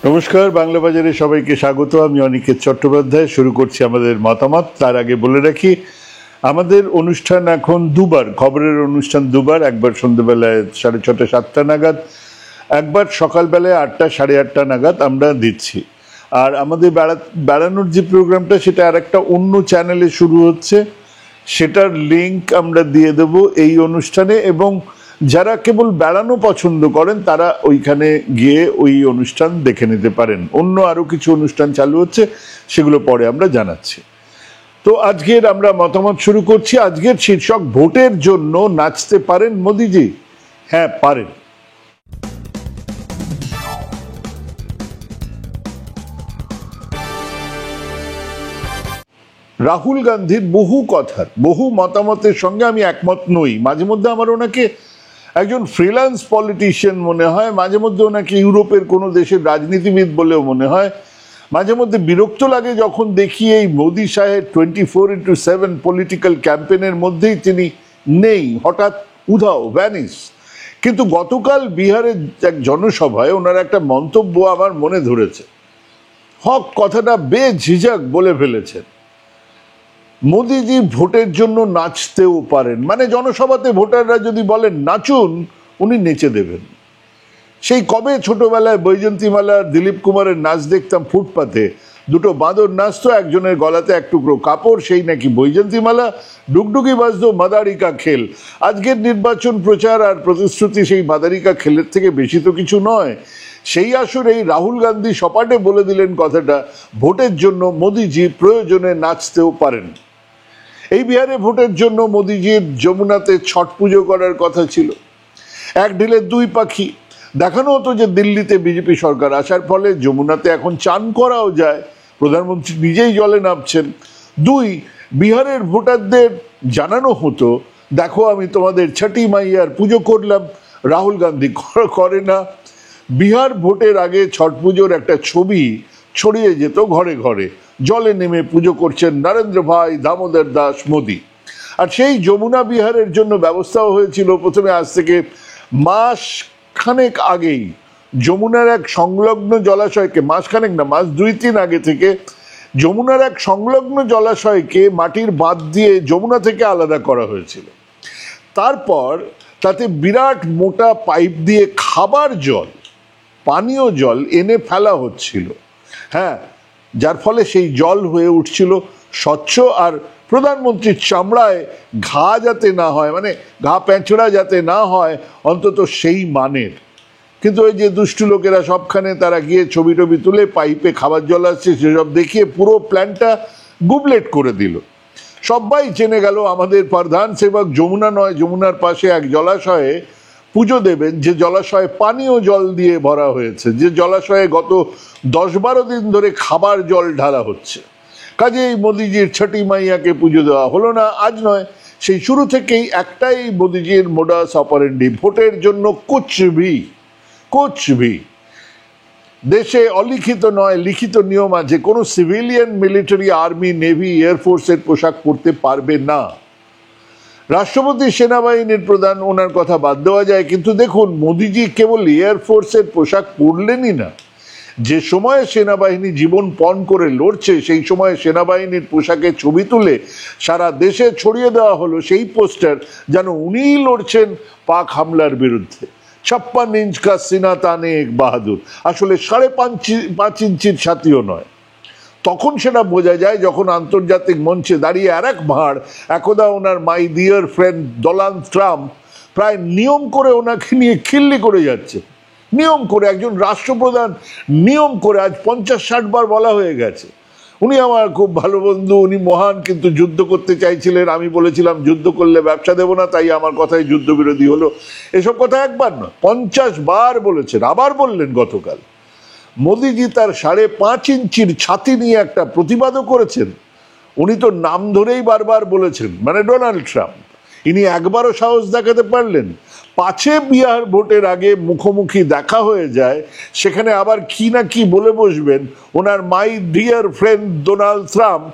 নমস্কার, বাংলা বাজারে সবাইকে স্বাগত। আমি অনিকেত চট্টোপাধ্যায়। শুরু করছি আমাদের মতামত। তার আগে বলে রাখি, আমাদের অনুষ্ঠান এখন দুবার, খবরের অনুষ্ঠান দুবার, একবার সন্ধ্যেবেলায় 6:30 7টা নাগাদ, একবার সকালবেলায় 8টা 8:30 নাগাদ আমরা দিচ্ছি। আর আমাদের বেড়ানোর যে প্রোগ্রামটা, সেটা আর একটা অন্য চ্যানেলে শুরু হচ্ছে, সেটার লিঙ্ক আমরা দিয়ে দেব এই অনুষ্ঠানে। এবং যারা কেবল বেড়ানো পছন্দ করেন তারা ওইখানে গিয়ে ওই অনুষ্ঠান দেখে নিতে পারেন। অন্য আরও কিছু অনুষ্ঠান চালু হচ্ছে, সেগুলো পরে আমরা জানাচ্ছি। তো আজকের আমরা মতামত শুরু করছি। আজকের শীর্ষক, ভোটের জন্য নাচতে পারেন মোদিজি। হ্যাঁ, পারেন। রাহুল গান্ধীর বহু কথার, বহু মতামতের সঙ্গে আমি একমত নই। মাঝে মধ্যে আমার ওনাকে একজন ফ্রিল্যান্স পলিটিশিয়ান মনে হয়, মাঝে মধ্যে ওনাকে ইউরোপের কোনো দেশের রাজনীতিবিদ বলেও মনে হয়। মাঝে মধ্যে বিরক্ত লাগে যখন দেখি এই মোদি সাহেব 24/7 পলিটিক্যাল ক্যাম্পেনের মধ্যেই তিনি নেই, হঠাৎ উধাও, ভ্যানিস। কিন্তু গতকাল বিহারের এক জনসভায় ওনার একটা মন্তব্য আমার মনে ধরেছে। হক কথাটা বেঝিঝক বলে ফেলেছেন, মোদিজি ভোটের জন্য নাচতেও পারেন। মানে জনসভাতে ভোটাররা যদি বলেন নাচুন, উনি নেচে দেবেন। সেই কবে ছোটবেলায় বৈজয়ন্তীমালা, দিলীপ কুমারের নাচ দেখতাম ফুটপাতে, দুটো বাঁদর নাচতো, একজনের গলাতে এক টুকরো কাপড়, সেই নাকি বৈজয়ন্তীমালা, ডুগডুগি বাজতো মাদারিকা খেল। আজকের নির্বাচন প্রচার আর প্রতিশ্রুতি সেই মাদারিকা খেলের থেকে বেশি তো কিছু নয়। সেই আসরেই রাহুল গান্ধী সপাটে বলে দিলেন কথাটা, ভোটের জন্য মোদিজি প্রয়োজনে নাচতেও পারেন। এই বিহারে ভোটের জন্য মোদিজির যমুনাতে ছট পুজো করার কথা ছিল। এক ঢিলে দুই পাখি। দেখানো হতো যে দিল্লিতে বিজেপি সরকার আসার ফলে যমুনাতে এখন চান করাও যায়, প্রধানমন্ত্রী নিজেই জলে নামছেন। দুই, বিহারের ভোটারদের জানানো হতো, দেখো আমি তোমাদের ছটি মাইয়ার পুজো করলাম। রাহুল গান্ধী করে না। বিহার ভোটের আগে ছট পুজোর একটা ছবি ছড়িয়ে যেত ঘরে ঘরে, জলে নেমে পুজো করছেন নরেন্দ্র ভাই দামোদর দাস মোদি। আর সেই যমুনা বিহারের জন্য ব্যবস্থাও হয়েছিল প্রথমে, আজ থেকে মাস খানেক আগেই যমুনার এক সংলগ্ন জলাশয়কে, মাসখানেক না, মাস 2-3 আগে থেকে যমুনার এক সংলগ্ন জলাশয়কে মাটির বাঁধ দিয়ে যমুনা থেকে আলাদা করা হয়েছিল। তারপর তাতে বিরাট মোটা পাইপ দিয়ে খাবার জল, পানীয় জল এনে ফেলা হচ্ছিল। হ্যাঁ, যার ফলে সেই জল হয়ে উঠছিল স্বচ্ছ, আর প্রধানমন্ত্রীর চামড়ায় ঘা যাতে না হয়, মানে ঘা প্যাঁচড়া যাতে না হয়, অন্তত সেই মানের। কিন্তু ওই যে দুষ্টু লোকেরা সবখানে তারা গিয়ে ছবি টবি তুলে পাইপে খাবার জল আসছে সেসব দেখিয়ে পুরো প্ল্যানটা গুবলেট করে দিল। সবাই জেনে গেল আমাদের প্রধান সেবক যমুনা নয়, যমুনার পাশে এক জলাশয়ে পুজো দেবেন, যে জলাশয়ে পানীয় জল দিয়ে ভরা হয়েছে, যে জলাশয়ে গত 10-12 দিন ধরে খাবার জল ঢালা হচ্ছে। কাজেই মোদিজির ছটি মাইয়াকে পুজো দেওয়া হলো না, আজ নয়, সেই শুরু থেকেই একটাই মোদিজির মোডাস অপারেন্ডি, ভোটের জন্য কুছ ভি। দেশে অলিখিত নয় লিখিত নিয়ম আছে, কোনো সিভিলিয়ান, মিলিটারি, আর্মি, নেভি, এয়ারফোর্সের পোশাক পরতে পারবে না। রাষ্ট্রপতি সেনাবাহিনীর প্রধান, ওনার কথা বাদ দেওয়া যায়, কিন্তু দেখুন মোদিজি কেবল এয়ারফোর্সের পোশাক পরলেনই না, যে সময়ে সেনাবাহিনী জীবন পণ করে লড়ছে সেই সময়ে সেনাবাহিনীর পোশাকের ছবি তুলে সারা দেশে ছড়িয়ে দেওয়া হলো সেই পোস্টার, যেন উনিই লড়ছেন পাক হামলার বিরুদ্ধে। 56 ইঞ্চ কা সিনা তানে এক বাহাদুর, আসলে 5.5 ইঞ্চির ছাতিও নয়। তখন সেটা বোঝা যায় যখন আন্তর্জাতিক মঞ্চে দাঁড়িয়ে আর এক ভাঁড়, একদা ওনার my dear friend Donald Trump প্রায় নিয়ম করে ওনাকে নিয়ে খিল্লি করে যাচ্ছে। নিয়ম করে, একজন রাষ্ট্রপ্রধান নিয়ম করে, আজ 50-60 বার বলা হয়ে গেছে উনি আমার খুব ভালো বন্ধু, উনি মহান, কিন্তু যুদ্ধ করতে চাইছিলেন, আমি বলেছিলাম যুদ্ধ করলে ব্যবসা দেবো না, তাই আমার কথাই যুদ্ধবিরোধী হলো। এসব কথা একবার নয়, 50 বার বলেছেন। আবার বললেন গতকাল। মোদিজি তার 5.5 ইঞ্চির ছাতি নিয়ে একটা প্রতিবাদও করেছেন। উনি তো নাম ধরেই বারবার বলেছেন, মানে ডোনাল্ড ট্রাম্প। ইনি একবারও সাহস দেখাতে পারলেন? পাছে বিহার ভোটের আগে মুখোমুখি দেখা হয়ে যায়, সেখানে আবার কি না কি বলে বসবেন ওনার my dear friend Donald Trump.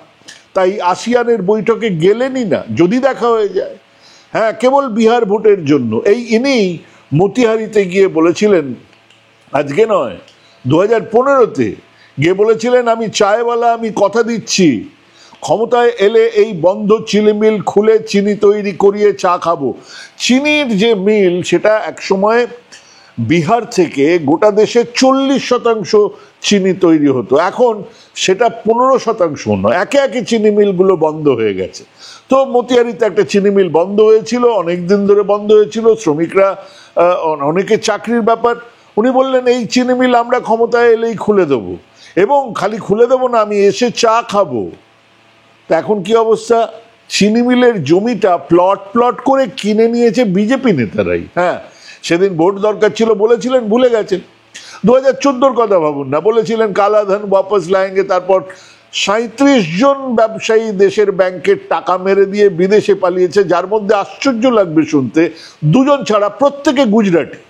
তাই আসিয়ানের বৈঠকে গেলেনই না, যদি দেখা হয়ে যায়। হ্যাঁ, কেবল বিহার ভোটের জন্য। ইনি মতিহারিতে গিয়ে বলেছিলেন, আজকে নয় 2015-তে গিয়ে বলেছিলেন আমি চায়ওয়ালা, আমি কথা দিচ্ছি ক্ষমতায় এলে এই বন্ধ চিনি মিল খুলে চিনি তৈরি করিয়ে চা খাবো। চিনির যে মিল সেটা একসময় বিহার থেকে গোটা দেশে 40% চিনি তৈরি হতো, এখন সেটা 15% নয়, একে একে চিনি মিলগুলো বন্ধ হয়ে গেছে। তো মতিয়ারিতে একটা চিনি মিল বন্ধ হয়েছিল, অনেকদিন ধরে বন্ধ হয়েছিল, শ্রমিকরা অনেকে চাকরির ব্যাপার। উনি বললেন এই চিনি মিল আমরা ক্ষমতায় এলেই খুলে দেবো, এবং খালি খুলে দেবো না, আমি এসে চা খাবো। তা এখন কি অবস্থা? চিনি মিলের জমিটা প্লট প্লট করে কিনে নিয়েছে বিজেপি নেতারাই। হ্যাঁ, সেদিন ভোট দরকার ছিল বলেছিলেন, ভুলে গেছেন। 2014-র কথা ভাবুন না, বলেছিলেন কালাধন ওয়াপস লায়েঙ্গে, তারপর 37 জন ব্যবসায়ী দেশের ব্যাংকের টাকা মেরে দিয়ে বিদেশে পালিয়েছে, যার মধ্যে আশ্চর্য লাগবে শুনতে 2 জন ছাড়া প্রত্যেকে গুজরাটি।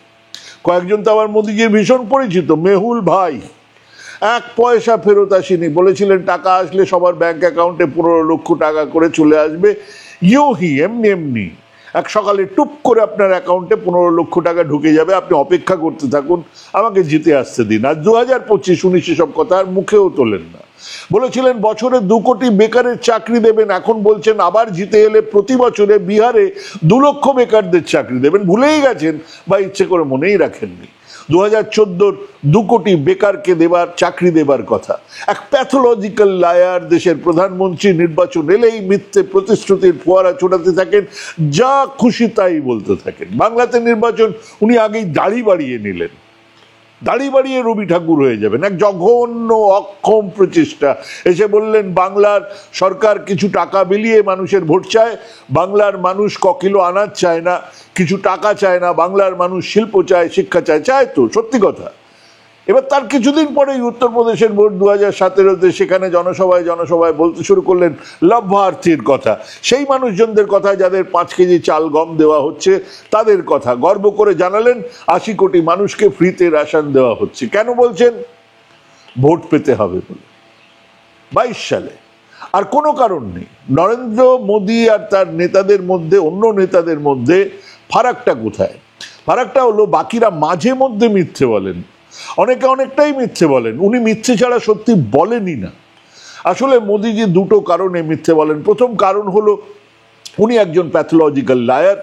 কয়েকজন তো আবার মোদিজির ভীষণ পরিচিত, মেহুল ভাই 1 পয়সা ফেরত আসেনি, বলেছিলেন টাকা আসলে সবার ব্যাংক অ্যাকাউন্টে 15 লক্ষ টাকা করে চলে আসবে, ইউহি এমনি এমনি এক সকালে টুপ করে আপনার অ্যাকাউন্টে 15 লক্ষ টাকা ঢুকে যাবে, আপনি অপেক্ষা করতে থাকুন, আমাকে জিতে আসতে দিন। আর 2025 উনিশ সব কথা আর মুখেও তোলেন না। বলেছিলেন বছরে 2 কোটি বেকারের চাকরি দেবেন, এখন বলছেন আবার জিতে এলে প্রতি বছরে বিহারে 2 লক্ষ বেকারদের চাকরি দেবেন। ভুলেই গেছেন বা ইচ্ছে করে মনেই রাখেননি 2014-র 2 কোটি বেকারকে দেবার চাকরি দেবার কথা। এক প্যাথোলজিক্যাল লায়ার দেশের প্রধানমন্ত্রী নির্বাচন এলেই মিথ্যে প্রতিশ্রুতির ফোয়ারা ছোটাতে থাকেন, যা খুশি তাই বলতে থাকেন। বাংলাতে নির্বাচন উনি আগেই দাড়ি বাড়িয়ে নিলেন, দাড়ি বাড়িয়ে রবি ঠাকুর হয়ে যাবেন, এক জঘন্য অক্ষম প্রচেষ্টা। এসে বললেন বাংলার সরকার কিছু টাকা বিলিয়ে মানুষের ভোট চায়, বাংলার মানুষ কিলো আনাজ চায় না, কিছু টাকা চায় না, বাংলার মানুষ শিল্প চায়, শিক্ষা চায়। চায় তো, সত্যি কথা। এবার তার কিছুদিন পরেই উত্তরপ্রদেশের ভোট 2017-তে, সেখানে জনসভায় বলতে শুরু করলেন লাভার্থীর কথা, সেই মানুষজনদের কথা যাদের 5 কেজি চাল গম দেওয়া হচ্ছে, তাদের কথা গর্ব করে জানালেন 80 কোটি মানুষকে ফ্রিতে রেশন দেওয়া হচ্ছে। কেন বলছেন? ভোট পেতে হবে বলে। 22 সালে। আর কোনো কারণ নেই। নরেন্দ্র মোদী আর তার নেতাদের মধ্যে, অন্য নেতাদের মধ্যে ফারাকটা কোথায়? ফারাকটা হলো বাকিরা মাঝে মধ্যে মিথ্যে বলেন, অনেকে অনেকটাই মিথ্যে বলেন, উনি মিথ্যে ছাড়া সত্যি বলেনই না। আসলে মোদিজি 2টো কারণে মিথ্যে বলেন। প্রথম কারণ হলো উনি একজন প্যাথোলজিক্যাল লায়ার,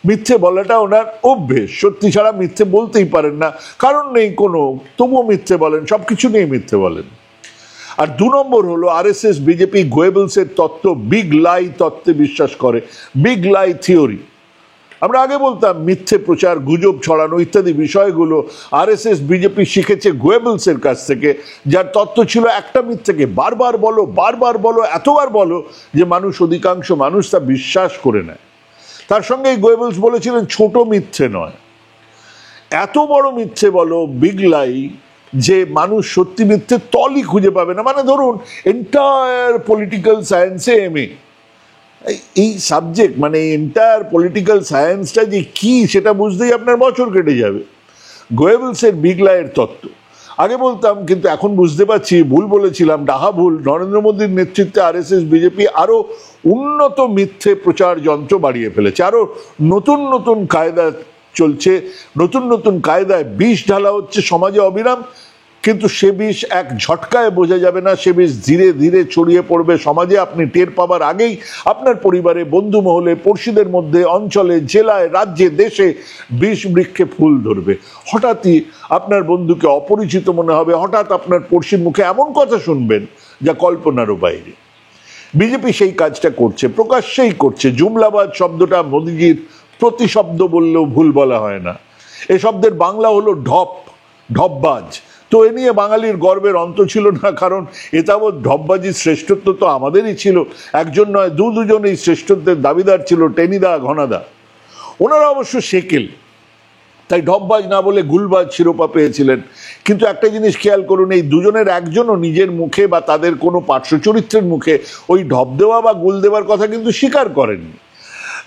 মিথ্যে বলাটা ওনার অভ্যেস, সত্যি ছাড়া মিথ্যে বলতেই পারেন না, কারণ নেই কোনো, তবুও মিথ্যে বলেন, সব কিছু নিয়ে মিথ্যে বলেন। আর 2 নম্বর হলো আরএসএস বিজেপি গোয়েবলসের তত্ত্ব, বিগ লাই তত্ত্বে বিশ্বাস করে, বিগ লাই থিওরি। আমরা আগে বলতাম মিথ্যে প্রচার, গুজব ছড়ানো ইত্যাদি বিষয়গুলো আরএসএস বিজেপি শিখেছে গোয়েবলসের কাছ থেকে, যার তত্ত্ব ছিল একটা মিথ্যেকে বারবার বলো, এতবার বলো যে অধিকাংশ মানুষ তা বিশ্বাস করে নেয়। তার সঙ্গে গোয়েবলস বলেছিলেন ছোট মিথ্যে নয়, এত বড় মিথ্যে বলো, বিগ লাই, যে মানুষ সত্যি মিথ্যে তলই খুঁজে পাবে না। মানে ধরুন এন্টায়ার পলিটিক্যাল সায়েন্সে এমএ, এই সাবজেক্ট মানে এন্টায়ার পলিটিক্যাল সায়েন্সটা যে কি সেটা বুঝতেই আপনার বছর কেটে যাবে। গোয়েবলসের বিগ লাইয়ের তত্ত্ব আগে বলতাম, কিন্তু এখন বুঝতে পারছি ভুল বলেছিলাম, ডাহা ভুল। নরেন্দ্র মোদীর নেতৃত্বে আরএসএস বিজেপি আরো উন্নত মিথ্যে প্রচার যন্ত্র বাড়িয়ে ফেলেছে, আরো নতুন নতুন কায়দা চলছে, নতুন কায়দায় বিষ ঢালা হচ্ছে সমাজে অবিরাম। কিন্তু সে বিষ এক ঝটকায় বোঝা যাবে না, সে বিষ ধীরে ধীরে ছড়িয়ে পড়বে সমাজে। আপনি টের পাবার আগেই আপনার পরিবারে, বন্ধু মহলে, পড়শিদের মধ্যে, অঞ্চলে, জেলায়, রাজ্যে, দেশে বিষ বৃক্ষে ফুল ধরবে। হঠাৎই আপনার বন্ধুকে অপরিচিত মনে হবে, হঠাৎ আপনার পড়শির মুখে এমন কথা শুনবেন যা কল্পনারও বাইরে। বিজেপি সেই কাজটা করছে, প্রকাশ্যেই করছে। জুমলাবাদ শব্দটা মোদিজির প্রতিশব্দ বললেও ভুল বলা হয় না। এ শব্দের বাংলা হলো ঢপবাজ। তো এ নিয়ে বাঙালির গর্বের অন্ত ছিল না, কারণ এতাবৎ ঢপবাজির শ্রেষ্ঠত্ব তো আমাদেরই ছিল। একজন নয়, দুজন এই শ্রেষ্ঠত্বের দাবিদার ছিল, টেনিদা, ঘনাদা। ওনারা অবশ্য সেকেল, তাই ঢপবাজ না বলে গুলবাজ শিরোপা পেয়েছিলেন। কিন্তু একটা জিনিস খেয়াল করুন, এই দুজনের একজনও নিজের মুখে বা তাদের কোনো পার্শ্ব চরিত্রের মুখে ওই ঢপ দেওয়া বা গুল দেওয়ার কথা কিন্তু স্বীকার করেননি।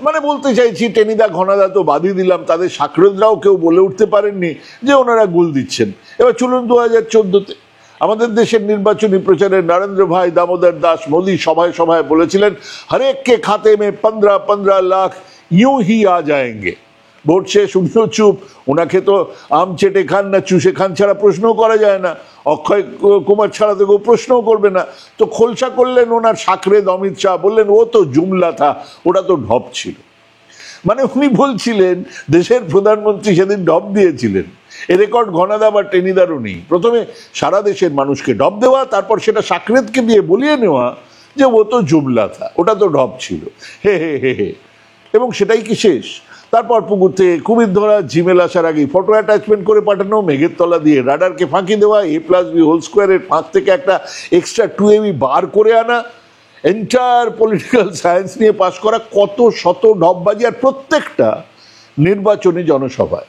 মানে বলতে চাইছি, টেনিদা, ঘনাদা তো বাদই দিলাম, তাদের সাকরেদরাও কেউ বলে উঠতে পারেননি যে ওনারা গুল দিচ্ছেন। এবার চলুন 2014-তে আমাদের দেশের নির্বাচনী প্রচারে নরেন্দ্র ভাই দামোদর দাস মোদী সভায় বলেছিলেন, হরেক কে খাতে মে 15-15 লাখ ইউं ही आ जाएंगे। ভোট শেষ, উনিও চুপ। ওনাকে তো আম চেটে খান না চুষে খান ছাড়া প্রশ্নও করা যায় না, অক্ষয় কুমার ছাড়া তো কেউ প্রশ্নও করবে না। তো খোলসা করলেন ওনার সাকরেদ অমিত শাহ, বললেন ও তো জুমলা থা, ওটা তো ঢপ ছিল। মানে উনি বলছিলেন দেশের প্রধানমন্ত্রী সেদিন ঢপ দিয়েছিলেন। এ রেকর্ড ঘনাদা বা টেনিদারও নেই। প্রথমে সারা দেশের মানুষকে ঢপ দেওয়া, তারপর সেটা সাকরেদকে দিয়ে বলিয়ে নেওয়া যে ও তো জুমলা থা, ওটা তো ঢপ ছিল, হে হে হে হে। এবং সেটাই কি শেষ? তারপর পুকুর থেকে কুমির ধরা, জিমেল আসার আগেই ফটো অ্যাটাচমেন্ট করে পাঠানো, মেঘের তলা দিয়ে রাডারকে ফাঁকি দেওয়া, a+b² ফাঁক থেকে একটা এক্সট্রা 2ab বার করে আনা, এন্টায়ার পলিটিক্যাল সায়েন্স নিয়ে পাশ করা, কত শত ঢপবাজি, আর প্রত্যেকটা নির্বাচনী জনসভায়।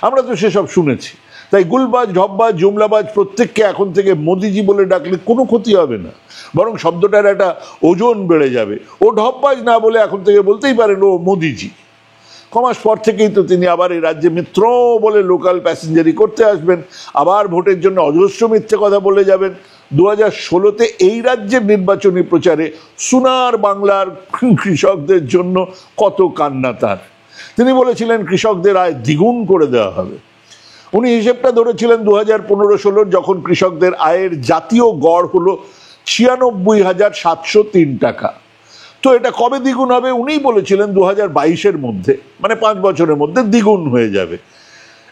আমরা তো সেসব শুনেছি। তাই গুলবাজ, ঢপবাজ, জুমলাবাজ প্রত্যেককে এখন থেকে মোদিজি বলে ডাকলে কোনো ক্ষতি হবে না, বরং শব্দটার একটা ওজন বেড়ে যাবে। ও ঢপবাজ না বলে এখন থেকে বলতেই পারেন ও মোদিজি। কমাস পর থেকেই তো তিনি আবার এই রাজ্যে মিত্র বলে লোকাল প্যাসেঞ্জারি করতে আসবেন, আবার ভোটের জন্য অজস্র মিথ্যে কথা বলে যাবেন। 2016-তে এই রাজ্যের নির্বাচনী প্রচারে সোনার বাংলার কৃষকদের জন্য কত কান্না তার। তিনি বলেছিলেন কৃষকদের আয় দ্বিগুণ করে দেওয়া হবে। উনি হিসেবটা ধরেছিলেন 2015-16 যখন কৃষকদের আয়ের জাতীয় গড় হলো 96,703 টাকা। তো এটা কবে দ্বিগুণ হবে? উনিই বলেছিলেন 2022-এর মধ্যে, মানে 5 বছরের মধ্যে দ্বিগুণ হয়ে যাবে।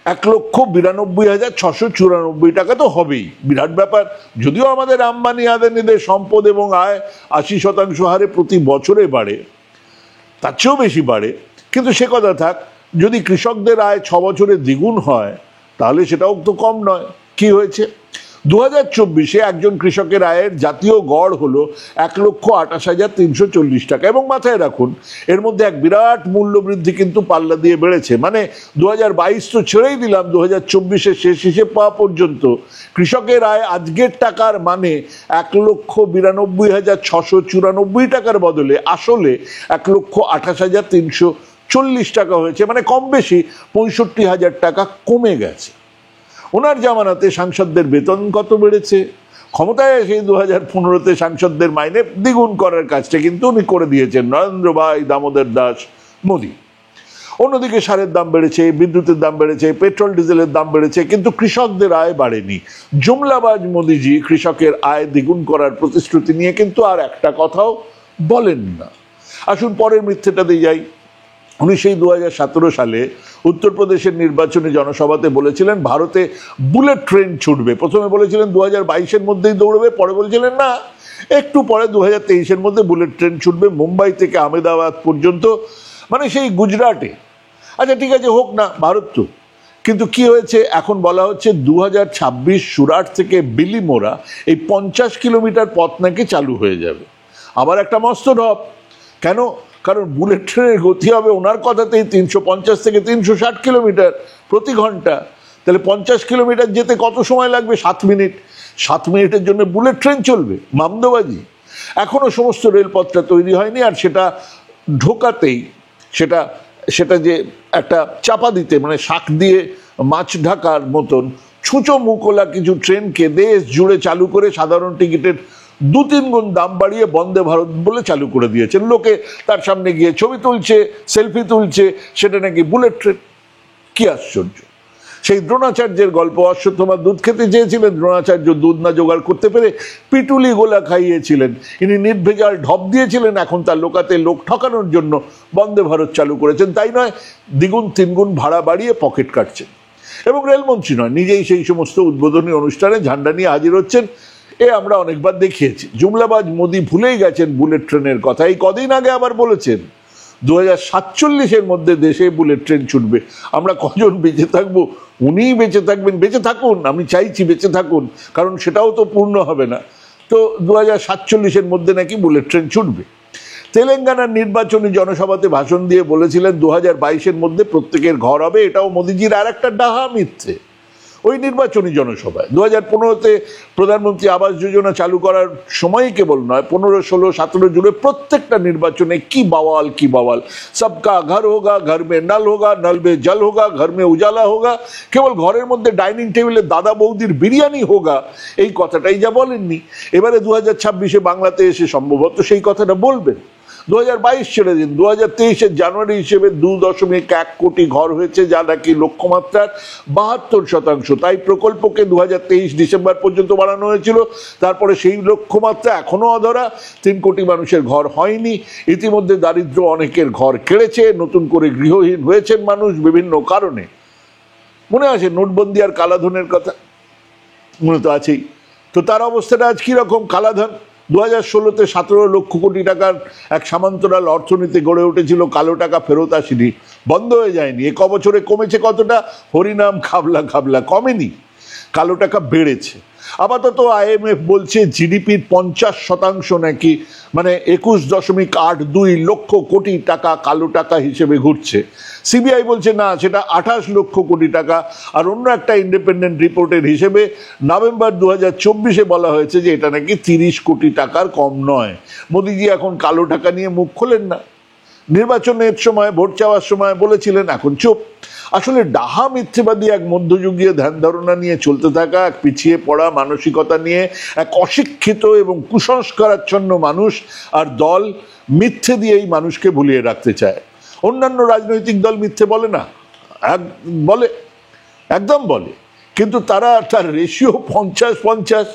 1,92,694 টাকা তো হবেই, বিরাট ব্যাপার। যদিও আমাদের আম্বানি আদানিদের সম্পদ এবং আয় 80% হারে প্রতি বছরে বাড়ে, তার চেয়েও বেশি বাড়ে, কিন্তু সে কথা থাক, যদি কৃষকদের আয় 6 বছরে দ্বিগুণ হয় তাহলে সেটাও তো কম নয়। কি হয়েছে? 2024-এ একজন কৃষকের আয়ের জাতীয় গড় হলো 1,28,340 টাকা। এবং মাথায় রাখুন, এর মধ্যে এক বিরাট মূল্য বৃদ্ধি কিন্তু পাল্লা দিয়ে বেড়েছে। মানে 2022 তো ছেড়েই দিলাম, 2024-এর শেষ হিসেব পাওয়া পর্যন্ত কৃষকের আয় আজকের টাকার মানে 1,92,694 টাকার বদলে আসলে 1,28,340 টাকা হয়েছে। মানে কম বেশি 65,000 টাকা কমে গেছে। ওনার জামানাতে সাংসদদের বেতন কত বেড়েছে? ক্ষমতায় এসে 2015-তে সাংসদদের মাইনে দ্বিগুণ করার কাজটা কিন্তু উনি করে দিয়েছেন, নরেন্দ্র ভাই দামোদর দাস মোদী। অন্যদিকে সারের দাম বেড়েছে, বিদ্যুতের দাম বেড়েছে, পেট্রোল ডিজেলের দাম বেড়েছে, কিন্তু কৃষকদের আয় বাড়েনি। জুমলাবাজ মোদিজি কৃষকের আয় দ্বিগুণ করার প্রতিশ্রুতি নিয়ে কিন্তু আর একটা কথাও বলেন না। আসুন পরের মিথ্যেটাতে যাই। উনি সেই 2017 সালে উত্তরপ্রদেশের নির্বাচনী জনসভাতে বলেছিলেন ভারতে বুলেট ট্রেন ছুটবে। প্রথমে বলেছিলেন 2022-এর মধ্যেই দৌড়বে, পরে বলেছিলেন না, একটু পরে 2023-এর মধ্যে বুলেট ট্রেন ছুটবে মুম্বাই থেকে আহমেদাবাদ পর্যন্ত, মানে সেই গুজরাটে। আচ্ছা ঠিক আছে, হোক না, ভারত তো। কিন্তু কি হয়েছে? এখন বলা হচ্ছে 2026 সুরাট থেকে বিলিমোরা এই 50 কিলোমিটার পথ নাকি চালু হয়ে যাবে। আবার একটা মস্ত ঢপ। কেন? কারণ বুলেট ট্রেনের গতি হবে ওনার কথাতেই 350 থেকে 360 কিলোমিটার প্রতি ঘন্টা। তাহলে 50 কিলোমিটার যেতে কত সময় লাগবে? 7 মিনিট। 7 মিনিটের জন্য বুলেট ট্রেন চলবে? মামদোবাজি। এখনো সমস্ত রেলপথটা তৈরি হয়নি, আর সেটা ঢোকাতেই সেটা যে একটা চাপা দিতে, মানে শাক দিয়ে মাছ ঢাকার মতন ছুঁচো মুখোলা কিছু ট্রেনকে দেশ জুড়ে চালু করে সাধারণ টিকিটের 2-3 গুণ দাম বাড়িয়ে বন্দে ভারত বলে চালু করে দিয়েছেন। লোকে তার সামনে গিয়ে ছবি তুলছে, সেলফি তুলছে, সেটা নাকি বুলেট ট্রেন। কি আশ্চর্য! সেই দ্রোণাচার্যের গল্প। অশ্বত্থামা দুধ খেতে চেয়েছিলেন, দ্রোণাচার্য দুধ না জোগাড় করতে পেরে পিটুলি গোলা খাইয়েছিলেন। ইনি নির্ভেজাল ঢপ দিয়েছিলেন, এখন তার লোকাতে লোক ঠকানোর জন্য বন্দে ভারত চালু করেছেন। তাই নয়, 2-3 গুণ ভাড়া বাড়িয়ে পকেট কাটছেন। এবং রেলমন্ত্রী নয়, নিজেই সেই সমস্ত উদ্বোধনী অনুষ্ঠানে ঝান্ডা নিয়ে হাজির হচ্ছেন। আমরা অনেকবার দেখিয়েছি। জুমলাবাজ মোদি ভুলেই গেছেন বুলেট ট্রেনের কথা। এই কদিন আগে আবার বলেছেন 2047-এর মধ্যে দেশে বুলেট ট্রেন ছুটবে। আমরা কজন বেঁচে থাকবো? উনিই বেঁচে থাকবেন। বেঁচে থাকুন, আমি চাইছি বেঁচে থাকুন, কারণ সেটাও তো পূর্ণ হবে না। তো 2047-এর মধ্যে নাকি বুলেট ট্রেন ছুটবে। তেলেঙ্গানার নির্বাচনী জনসভাতে ভাষণ দিয়ে বলেছিলেন 2022-এর মধ্যে প্রত্যেকের ঘর হবে। এটাও মোদিজির আর একটা ডাহা মিথ্যে। ওই নির্বাচনী জনসভায় 2015-তে প্রধানমন্ত্রী আবাস যোজনা চালু করার সময় কেবল নয়, 15, 16, 17 জুড়ে প্রত্যেকটা নির্বাচনে কি বাওয়াল কি বাওয়াল। সবকা ঘর হোগা, ঘর মে নল হোগা, নল মে জল হোগা, ঘর মে উজালা হোগা, কেবল ঘরের মধ্যে ডাইনিং টেবিলে দাদা বৌদির বিরিয়ানি হোগা, এই কথাটাই যা বলেননি। এবারে 2026-এ বাংলাতে এসে সম্ভবত সেই কথাটা বলবেন। 2022 ছেড়ে দিন, 2023-এর জানুয়ারি হিসেবে 2.1 কোটি ঘর হয়েছে, যা নাকি লক্ষ্যমাত্রার 72%। তাই প্রকল্পকে 2023 ডিসেম্বর পর্যন্ত বাড়ানো হয়েছিল। তারপরে সেই লক্ষ্যমাত্রা এখনো অধরা, 3 কোটি মানুষের ঘর হয়নি। ইতিমধ্যে দারিদ্র অনেকের ঘর কেড়েছে, নতুন করে গৃহহীন হয়েছেন মানুষ বিভিন্ন কারণে। মনে আছে নোটবন্দি আর কালাধনের কথা? মনে তো আছেই। তো তার অবস্থাটা আজ কিরকম? কালাধন 2016-তে 17 লক্ষ কোটি টাকার এক সমান্তরাল অর্থনীতি গড়ে উঠেছিল, কালো টাকা ফেরত আসেনি, বন্ধ হয়ে যায়নি। 1 বছরে কমেছে কতটা? হরিনাম খাবলা খাবলা, কমেনি, কালো টাকা বেড়েছে। আপাতত IMF বলছে জিডিপির 50% নাকি, মানে 21.82 লক্ষ কোটি টাকা কালো টাকা হিসেবে ঘুরছে। সিবিআই বলছে না, সেটা 28 লক্ষ কোটি টাকা। আর অন্য একটা ইন্ডিপেন্ডেন্ট রিপোর্টের হিসেবে নভেম্বর 2024-এ বলা হয়েছে যে এটা নাকি 30 কোটি টাকার কম নয়। মোদিজি এখন কালো টাকা নিয়ে মুখ খোলেন না। নির্বাচনের সময়, ভোট চাওয়ার সময় বলেছিলেন, এখন চুপ। আসলে ডাহা মিথ্যেবাদী এক মধ্যযুগীয় ধ্যান ধারণা নিয়ে চলতে থাকা, এক পিছিয়ে পড়া মানসিকতা নিয়ে এক অশিক্ষিত এবং কুসংস্কারাচ্ছন্ন মানুষ আর দল মিথ্যে দিয়েই মানুষকে ভুলিয়ে রাখতে চায়। অন্যান্য রাজনৈতিক দল মিথ্যে বলে না, বলে, একদম বলে, কিন্তু তার রেশিও 50-50,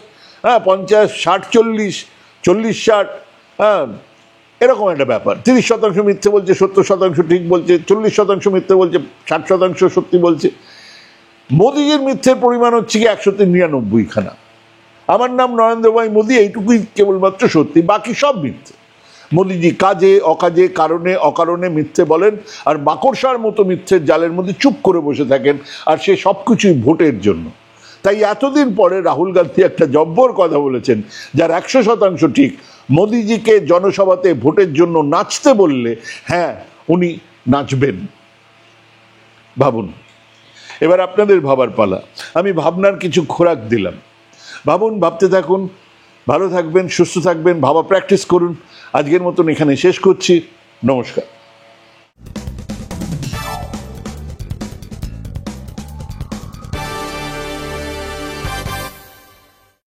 হ্যাঁ, 50-60-40, 40-60, হ্যাঁ, এরকম একটা ব্যাপার। 30% মিথ্যে বলছে, 70% ঠিক বলছে, 40% মিথ্যে বলছে, 60% সত্যি বলছে। মোদিজির মিথ্যের পরিমাণ হচ্ছে কি 193খানা। আমার নাম নরেন্দ্র ভাই মোদি, এইটুকুই কেবলমাত্র সত্যি, বাকি সব মিথ্যে। মোদিজি কাজে অকাজে, কারণে অকারণে মিথ্যে বলেন, আর মাকড়সার মতো মিথ্যের জালের মধ্যে চুপ করে বসে থাকেন, আর সে সব কিছুই ভোটের জন্য। তাই এতদিন পরে রাহুল গান্ধী একটা জব্বর কথা বলেছেন, যার 100% ঠিক। মোদিজিকে জনসভাতে ভোটের জন্য নাচতে বললে হ্যাঁ, উনি নাচবেন। ভাবুন, এবার আপনাদের ভাবার পালা। আমি ভাবনার কিছু খোরাক দিলাম, ভাবুন, ভাবতে থাকুন, ভালো থাকবেন, সুস্থ থাকবেন, ভাবা প্র্যাকটিস করুন। আজকের মতন এখানে শেষ করছি। নমস্কার।